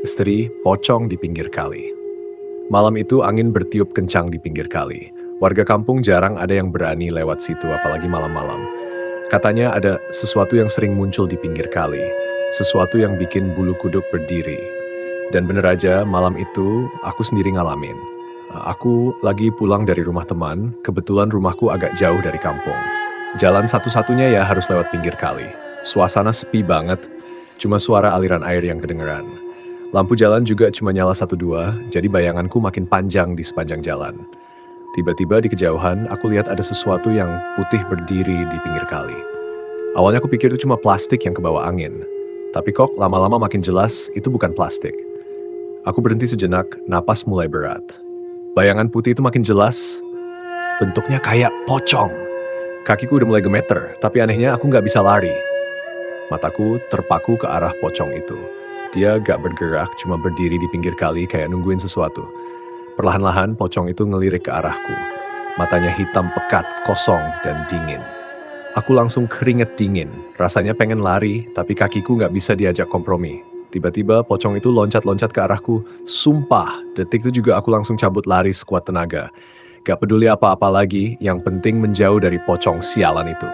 Misteri pocong di pinggir kali. Malam itu angin bertiup kencang di pinggir kali. Warga kampung jarang ada yang berani lewat situ, apalagi malam-malam. Katanya ada sesuatu yang sering muncul di pinggir kali. Sesuatu yang bikin bulu kuduk berdiri. Dan bener aja, malam itu aku sendiri ngalamin. Aku lagi pulang dari rumah teman, kebetulan rumahku agak jauh dari kampung. Jalan satu-satunya ya harus lewat pinggir kali. Suasana sepi banget, cuma suara aliran air yang kedengeran. Lampu jalan juga cuma nyala 1-2, jadi bayanganku makin panjang di sepanjang jalan. Tiba-tiba di kejauhan, aku lihat ada sesuatu yang putih berdiri di pinggir kali. Awalnya aku pikir itu cuma plastik yang kebawa angin. Tapi kok lama-lama makin jelas itu bukan plastik. Aku berhenti sejenak, napas mulai berat. Bayangan putih itu makin jelas, bentuknya kayak pocong. Kakiku udah mulai gemeter, tapi anehnya aku nggak bisa lari. Mataku terpaku ke arah pocong itu. Dia gak bergerak, cuma berdiri di pinggir kali kayak nungguin sesuatu. Perlahan-lahan pocong itu ngelirik ke arahku. Matanya hitam pekat, kosong, dan dingin. Aku langsung keringet dingin. Rasanya pengen lari, tapi kakiku gak bisa diajak kompromi. Tiba-tiba pocong itu loncat-loncat ke arahku. Sumpah, detik itu juga aku langsung cabut lari sekuat tenaga. Gak peduli apa-apa lagi, yang penting menjauh dari pocong sialan itu.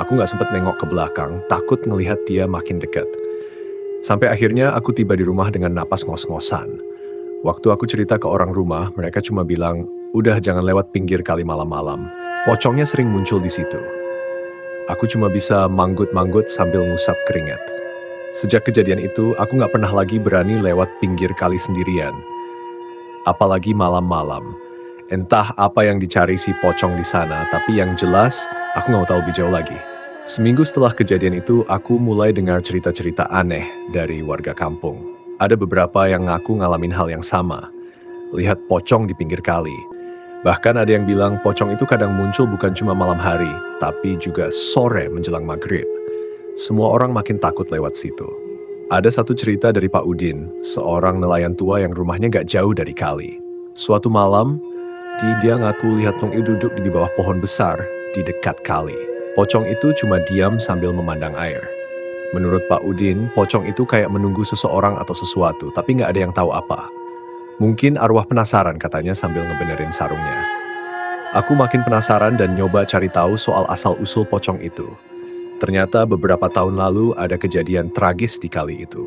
Aku gak sempet nengok ke belakang, takut ngelihat dia makin dekat. Sampai akhirnya aku tiba di rumah dengan napas ngos-ngosan. Waktu aku cerita ke orang rumah, mereka cuma bilang, udah jangan lewat pinggir kali malam-malam. Pocongnya sering muncul di situ. Aku cuma bisa manggut-manggut sambil ngusap keringat. Sejak kejadian itu, aku gak pernah lagi berani lewat pinggir kali sendirian. Apalagi malam-malam. Entah apa yang dicari si pocong di sana, tapi yang jelas, aku gak mau tahu lebih jauh lagi. Seminggu setelah kejadian itu, aku mulai dengar cerita-cerita aneh dari warga kampung. Ada beberapa yang ngaku ngalamin hal yang sama. Lihat pocong di pinggir kali. Bahkan ada yang bilang pocong itu kadang muncul bukan cuma malam hari, tapi juga sore menjelang maghrib. Semua orang makin takut lewat situ. Ada satu cerita dari Pak Udin, seorang nelayan tua yang rumahnya gak jauh dari kali. Suatu malam, dia ngaku lihat Tong Il duduk di bawah pohon besar di dekat kali. Pocong itu cuma diam sambil memandang air. Menurut Pak Udin, pocong itu kayak menunggu seseorang atau sesuatu, tapi nggak ada yang tahu apa. Mungkin arwah penasaran katanya sambil ngebenerin sarungnya. Aku makin penasaran dan nyoba cari tahu soal asal-usul pocong itu. Ternyata beberapa tahun lalu ada kejadian tragis di kali itu.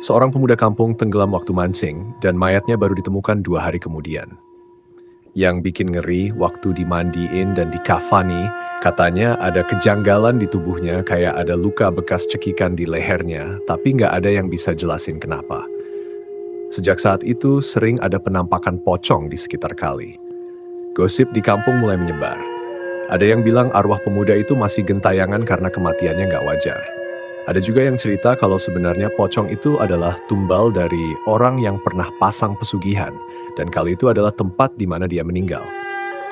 Seorang pemuda kampung tenggelam waktu mancing dan mayatnya baru ditemukan 2 hari kemudian. Yang bikin ngeri waktu dimandiin dan dikafani, katanya ada kejanggalan di tubuhnya kayak ada luka bekas cekikan di lehernya, tapi nggak ada yang bisa jelasin kenapa. Sejak saat itu sering ada penampakan pocong di sekitar kali. Gosip di kampung mulai menyebar. Ada yang bilang arwah pemuda itu masih gentayangan karena kematiannya nggak wajar. Ada juga yang cerita kalau sebenarnya pocong itu adalah tumbal dari orang yang pernah pasang pesugihan, dan kali itu adalah tempat di mana dia meninggal.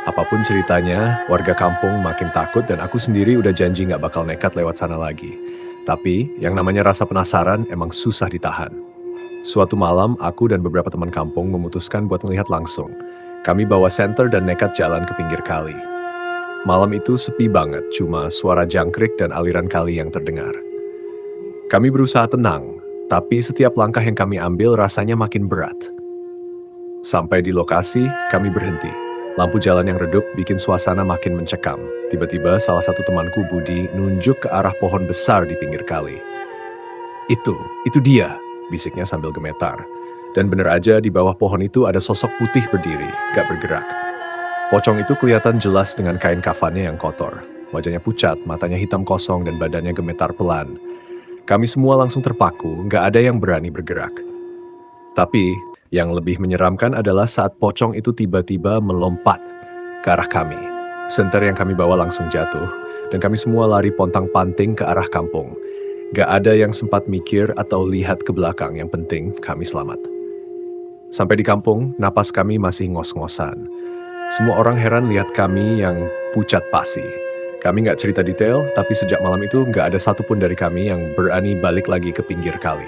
Apapun ceritanya, warga kampung makin takut dan aku sendiri udah janji gak bakal nekat lewat sana lagi. Tapi, yang namanya rasa penasaran emang susah ditahan. Suatu malam, aku dan beberapa teman kampung memutuskan buat melihat langsung. Kami bawa senter dan nekat jalan ke pinggir kali. Malam itu sepi banget, cuma suara jangkrik dan aliran kali yang terdengar. Kami berusaha tenang, tapi setiap langkah yang kami ambil rasanya makin berat. Sampai di lokasi, kami berhenti. Lampu jalan yang redup bikin suasana makin mencekam. Tiba-tiba salah satu temanku, Budi, nunjuk ke arah pohon besar di pinggir kali. Itu dia, bisiknya sambil gemetar. Dan bener aja di bawah pohon itu ada sosok putih berdiri, gak bergerak. Pocong itu kelihatan jelas dengan kain kafannya yang kotor. Wajahnya pucat, matanya hitam kosong, dan badannya gemetar pelan. Kami semua langsung terpaku, gak ada yang berani bergerak. Tapi, yang lebih menyeramkan adalah saat pocong itu tiba-tiba melompat ke arah kami. Senter yang kami bawa langsung jatuh, dan kami semua lari pontang-panting ke arah kampung. Gak ada yang sempat mikir atau lihat ke belakang, yang penting kami selamat. Sampai di kampung, napas kami masih ngos-ngosan. Semua orang heran lihat kami yang pucat pasi. Kami nggak cerita detail, tapi sejak malam itu nggak ada satupun dari kami yang berani balik lagi ke pinggir kali.